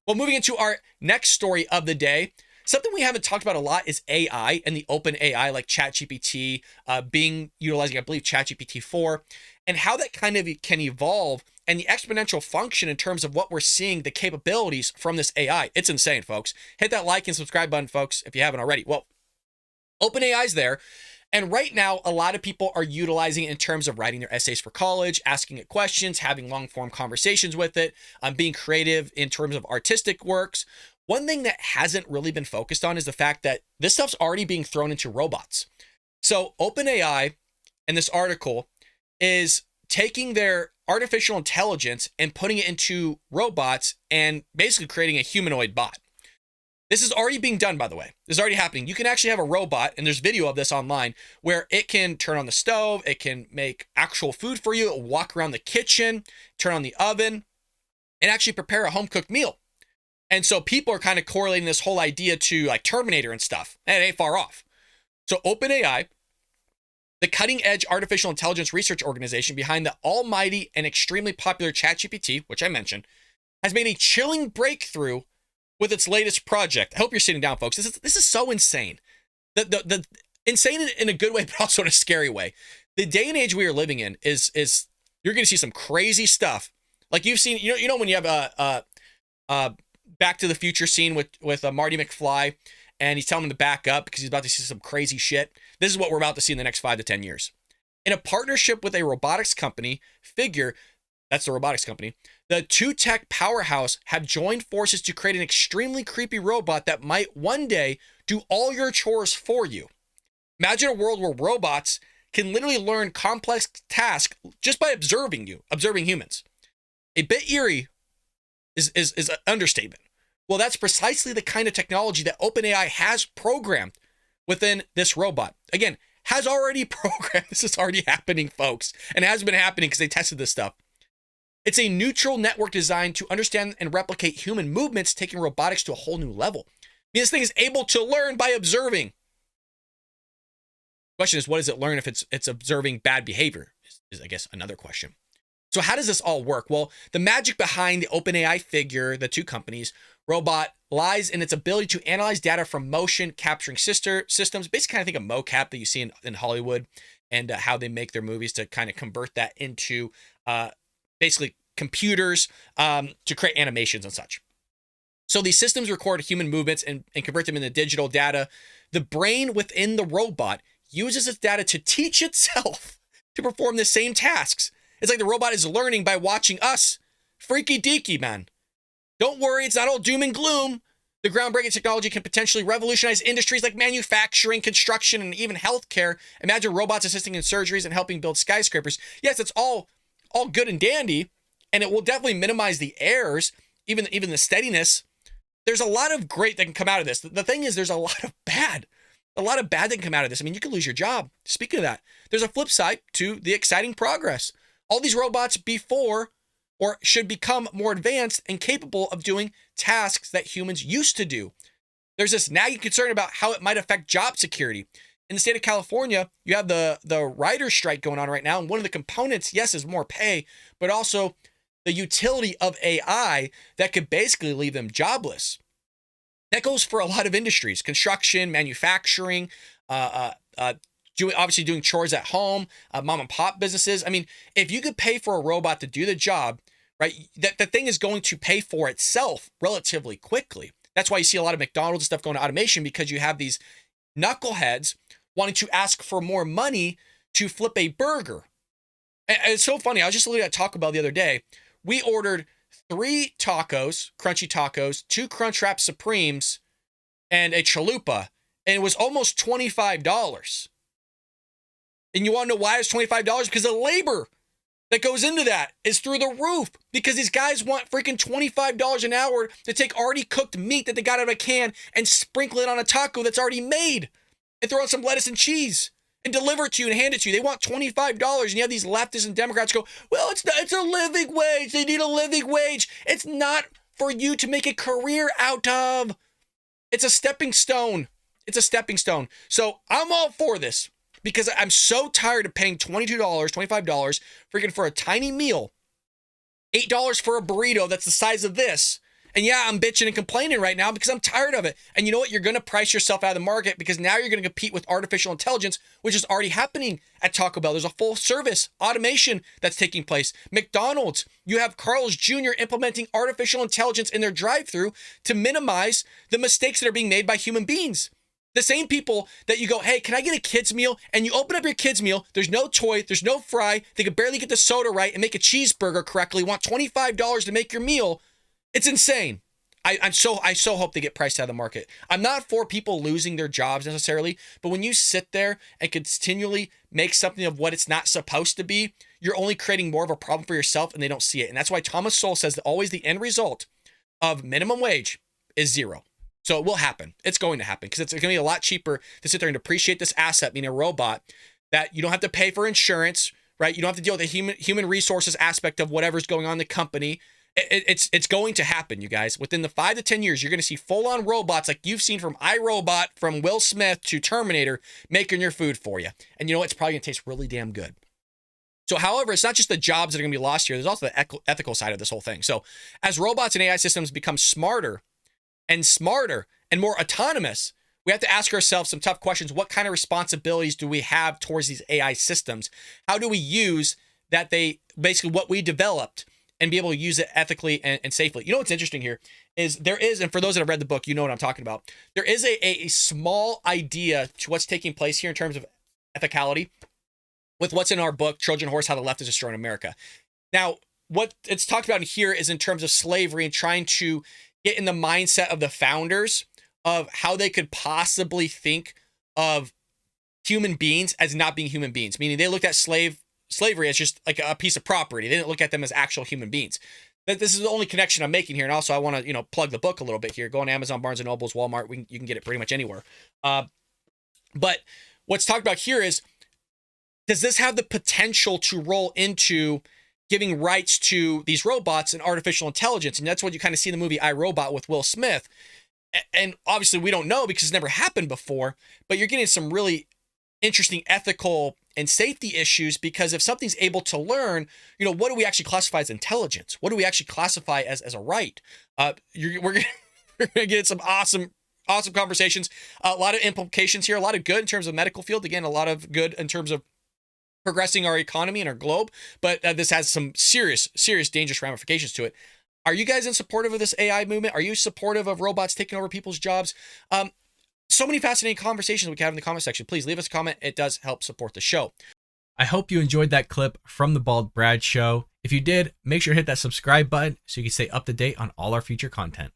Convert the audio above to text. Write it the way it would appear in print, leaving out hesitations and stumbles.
Well, moving into our next story of the day, something we haven't talked about a lot is AI and the open AI like ChatGPT being utilizing, I believe, ChatGPT 4, and how that kind of can evolve and the exponential function in terms of what we're seeing, the capabilities from this AI. It's insane, folks. Hit that like and subscribe button, folks, if you haven't already. Well, OpenAI is there. And right now, a lot of people are utilizing it in terms of writing their essays for college, asking it questions, having long form conversations with it, being creative in terms of artistic works. One thing that hasn't really been focused on is the fact that this stuff's already being thrown into robots. So OpenAI in this article is taking their artificial intelligence and putting it into robots and basically creating a humanoid bot. This is already being done, by the way. This is already happening. You can actually have a robot, and there's video of this online, where it can turn on the stove, it can make actual food for you, it'll walk around the kitchen, turn on the oven, and actually prepare a home-cooked meal. And so people are kind of correlating this whole idea to like Terminator and stuff, and it ain't far off. So OpenAI, the cutting-edge artificial intelligence research organization behind the almighty and extremely popular ChatGPT, which I mentioned, has made a chilling breakthrough with its latest project. I hope you're sitting down, folks. This is so insane. The insane in a good way, but also in a scary way. The day and age we are living in is you're going to see some crazy stuff. Like you've seen, you know when you have a Back to the Future scene with Marty McFly, and he's telling him to back up because he's about to see some crazy shit. This is what we're about to see in the next 5 to 10 years. In a partnership with a robotics company, Figure, that's the robotics company, the two tech powerhouse have joined forces to create an extremely creepy robot that might one day do all your chores for you. Imagine a world where robots can literally learn complex tasks just by observing humans. A bit eerie is an understatement. Well, that's precisely the kind of technology that OpenAI has programmed within this robot. Again, has already programmed. This is already happening, folks, and it has been happening because they tested this stuff. It's a neutral network designed to understand and replicate human movements, taking robotics to a whole new level. I mean, this thing is able to learn by observing. Question is, what does it learn if it's observing bad behavior? Is I guess another question. So how does this all work? Well, the magic behind the OpenAI Figure, the two companies, robot lies in its ability to analyze data from motion capturing systems. Basically, kind of think of mocap that you see in Hollywood and how they make their movies to kind of convert that into basically computers to create animations and such. So these systems record human movements and convert them into digital data. The brain within the robot uses its data to teach itself to perform the same tasks. It's like the robot is learning by watching us. Freaky deaky, man. Don't worry, it's not all doom and gloom. The groundbreaking technology can potentially revolutionize industries like manufacturing, construction, and even healthcare. Imagine robots assisting in surgeries and helping build skyscrapers. Yes, it's all good and dandy, and it will definitely minimize the errors, even the steadiness. There's a lot of great that can come out of this. The thing is, there's a lot of bad that can come out of this. I mean, you could lose your job. Speaking of that, there's a flip side to the exciting progress. All these robots should become more advanced and capable of doing tasks that humans used to do. There's this nagging concern about how it might affect job security. In the state of California, you have the writer's strike going on right now. And one of the components, yes, is more pay, but also the utility of AI that could basically leave them jobless. That goes for a lot of industries: construction, manufacturing, obviously doing chores at home, mom and pop businesses. I mean, if you could pay for a robot to do the job, right, that the thing is going to pay for itself relatively quickly. That's why you see a lot of McDonald's and stuff going to automation, because you have these knuckleheads wanting to ask for more money to flip a burger. And it's so funny. I was just looking at Taco Bell the other day. We ordered 3 tacos, crunchy tacos, 2 Crunchwrap Supremes, and a chalupa. And it was almost $25. And you want to know why it's $25? Because the labor that goes into that is through the roof. Because these guys want freaking $25 an hour to take already cooked meat that they got out of a can and sprinkle it on a taco that's already made and throw on some lettuce and cheese and deliver it to you and hand it to you. They want $25. And you have these leftists and Democrats go, well, it's a living wage. They need a living wage. It's not for you to make a career out of. It's a stepping stone. It's a stepping stone. So I'm all for this, because I'm so tired of paying $22, $25 freaking for a tiny meal, $8 for a burrito that's the size of this, And yeah, I'm bitching and complaining right now because I'm tired of it. And you know what? You're going to price yourself out of the market because now you're going to compete with artificial intelligence, which is already happening at Taco Bell. There's a full service automation that's taking place. McDonald's, you have Carl's Jr. implementing artificial intelligence in their drive-thru to minimize the mistakes that are being made by human beings. The same people that you go, hey, can I get a kid's meal? And you open up your kid's meal, there's no toy, there's no fry, they can barely get the soda right and make a cheeseburger correctly, want $25 to make your meal. It's insane. I so hope they get priced out of the market. I'm not for people losing their jobs necessarily, but when you sit there and continually make something of what it's not supposed to be, you're only creating more of a problem for yourself and they don't see it. And that's why Thomas Sowell says that always the end result of minimum wage is zero. So it will happen. It's going to happen because it's going to be a lot cheaper to sit there and depreciate this asset, meaning a robot, that you don't have to pay for insurance, right? You don't have to deal with the human resources aspect of whatever's going on in the company. It's going to happen, you guys. Within the 5 to 10 years, you're going to see full-on robots like you've seen from iRobot, from Will Smith to Terminator, making your food for you. And you know what? It's probably going to taste really damn good. So, however, it's not just the jobs that are going to be lost here. There's also the ethical side of this whole thing. So as robots and AI systems become smarter and more autonomous, we have to ask ourselves some tough questions. What kind of responsibilities do we have towards these AI systems? How do we use that basically what we developed and be able to use it ethically and safely? You know what's interesting here is and for those that have read the book, you know what I'm talking about. There is a small idea to what's taking place here in terms of ethicality with what's in our book, Trojan Horse, How the Left is Destroying America. Now, what it's talked about here is in terms of slavery and trying to get in the mindset of the founders of how they could possibly think of human beings as not being human beings, meaning they looked at slavery as just like a piece of property. They didn't look at them as actual human beings. This is the only connection I'm making here. And also I want to, plug the book a little bit here. Go on Amazon, Barnes & Nobles, Walmart. You can get it pretty much anywhere. But what's talked about here is, does this have the potential to roll into giving rights to these robots and artificial intelligence? And that's what you kind of see in the movie iRobot with Will Smith. And obviously we don't know because it's never happened before, but you're getting some really interesting ethical and safety issues, because if something's able to learn, what do we actually classify as intelligence? What do we actually classify as a right? We're going to get some awesome conversations, a lot of implications here, a lot of good in terms of medical field. Again, a lot of good in terms of progressing our economy and our globe, but this has some serious dangerous ramifications to it. Are you guys in support of this AI movement? Are you supportive of robots taking over people's jobs? So many fascinating conversations we can have in the comment section. Please leave us a comment. It does help support the show. I hope you enjoyed that clip from the Bald Brad Show. If you did, make sure to hit that subscribe button so you can stay up to date on all our future content.